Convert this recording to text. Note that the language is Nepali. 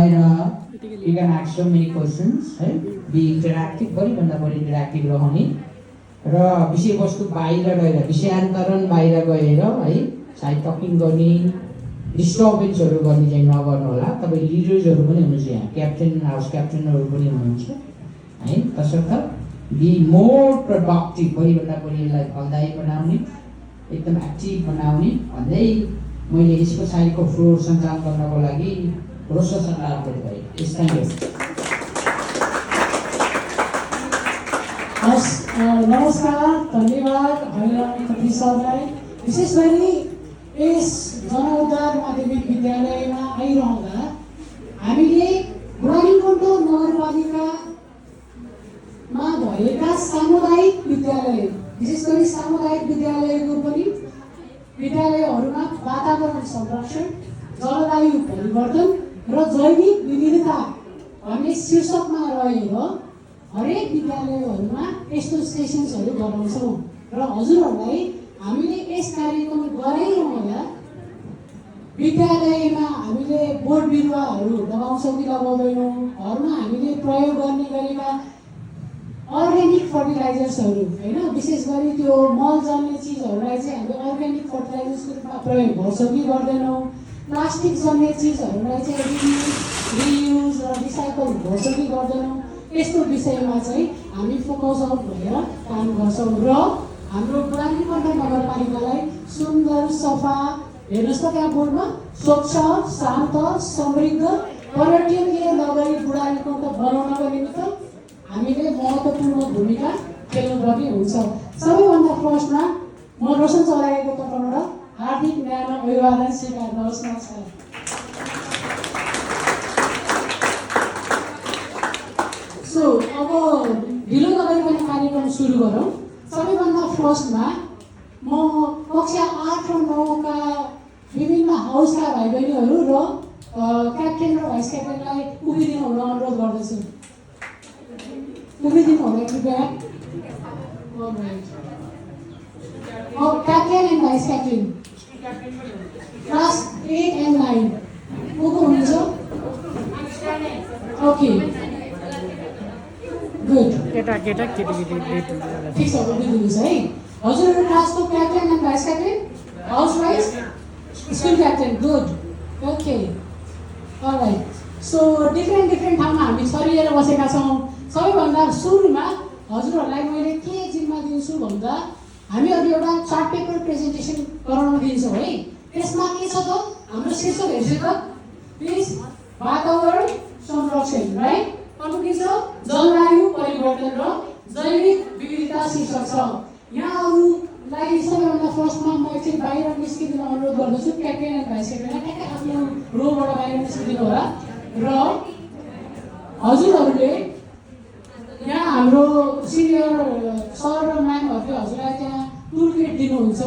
आएर you can ask so many questions, है, be interactive, बढीभन्दा बढी interactive रहने र विषयवस्तु बाहिर गएर विषयान्तरण बाहिर गएर है साइड टकिङ गर्ने डिस्टर्बेन्सहरू गर्ने चाहिँ नगर्नु होला। तपाईँ लिडर्सहरू पनि हुनुहुन्छ, यहाँ क्याप्टेन हाउस क्याप्टेनहरू पनि हुनुहुन्छ है। तसर्थ बी मोर प्रोडक्टिभ, बढीभन्दा बढी यसलाई फलदायी बनाउने, एकदम एक्टिभ बनाउने भन्दै मैले यस पछाडिको फ्लोर सञ्चालन गर्नको लागि रोशसँग आग्रह गरेँ। यस नमस्कार, धन्यवाद हैरानी खत्री सरलाई। विशेष गरी यस जनउद्धार माध्यमिक विद्यालयमा आइरहँदा हामीले बुढानीकण्ठ नगरपालिकामा भएका सामुदायिक विद्यालय, विशेष गरी सामुदायिक विद्यालयको पनि विद्यालयहरूमा वातावरण संरक्षण, जलवायु परिवर्तन र जैविक विविधता भन्ने शीर्षकमा रहेर हरेक विद्यालयहरूमा यस्तो सेसन्सहरू गराउँछौँ र हजुरहरूलाई हामीले यस कार्यक्रम गराइरहँदा विद्यालयमा हामीले बोट बिरुवाहरू लगाउँछौँ कि लगाउँदैनौँ, घरमा हामीले प्रयोग गर्ने गरेका अर्ग्यानिक फर्टिलाइजर्सहरू होइन, विशेष गरी त्यो मल जन्ने चिजहरूलाई चाहिँ हामीले अर्ग्यानिक फर्टिलाइजर्सको रूपमा प्रयोग गर्छौँ कि गर्दैनौँ, प्लास्टिक जन्ने चिजहरूलाई चाहिँ रियुज र रिसाइकल गर्छौँ कि गर्दैनौँ, यस्तो विषयमा चाहिँ हामी फोकस आउट भएर काम गर्छौँ र हाम्रो बुढानीकण्ठ नगरपालिकालाई सुन्दर, सफा, हेर्नुहोस् त त्यहाँ बोर्डमा स्वच्छ, शान्त, समृद्ध, पर्यटकीय नगरी बुढानीकण्ठ बनाउनको निमित्त हामीले महत्त्वपूर्ण भूमिका खेल्नुपर्ने हुन्छ। सबैभन्दा फर्स्टमा म रोशन चलाएको तर्फबाट हार्दिक न्यानो अभिवादन स्वीकार्नुहोस्। नमस्कार। सो अब ढिलो नगरिकन कार्यक्रम सुरु गरौँ। सबैभन्दा फर्स्टमा म कक्षा 8 र 9 का विभिन्न हाउसका भाइ बहिनीहरू र क्याप्टेन र भाइस क्याप्टेनलाई उभिदिनु हुन अनुरोध गर्दछु। उभिदिनु होला कृपया। Captain and vice captain class 8 and 9 को हुनुहुन्छ? Okay, good. केटा केटी ठिक छ, उभिदिनुहोस् है। हजुरहरू क्लासको captain and vice captain, house wise, school captain, good, okay, all right. So different ठाउँमा हामी छरिएर बसेका छौँ। सबैभन्दा सुरुमा हजुरहरूलाई मैले के जिम्मा दिन्छु भन्दा हामीहरू एउटा चार्ट पेपर प्रेजेन्टेसन गराउन दिन्छौँ है। त्यसमा के छ त हाम्रो शीर्षक हेर्छु त प्लिज, वातावरण संरक्षण, राइट, अर्को के छ जलवायु परिवर्तन र जैविक विविधता शीर्षक छ। यहाँहरूलाई सबैभन्दा फर्स्टमा म एकछिन बाहिर निस्किदिन अनुरोध गर्दछु। क्याप्टेन एन्ड भाइस क्याप्टेनलाई ठ्याक्कै आफ्नो रोबाट बाहिर निस्किदिनु होला र हजुरहरूले यहाँ हाम्रो सिनियर सर र म्यामहरूले हजुरलाई त्यहाँ टुल किट दिनुहुन्छ।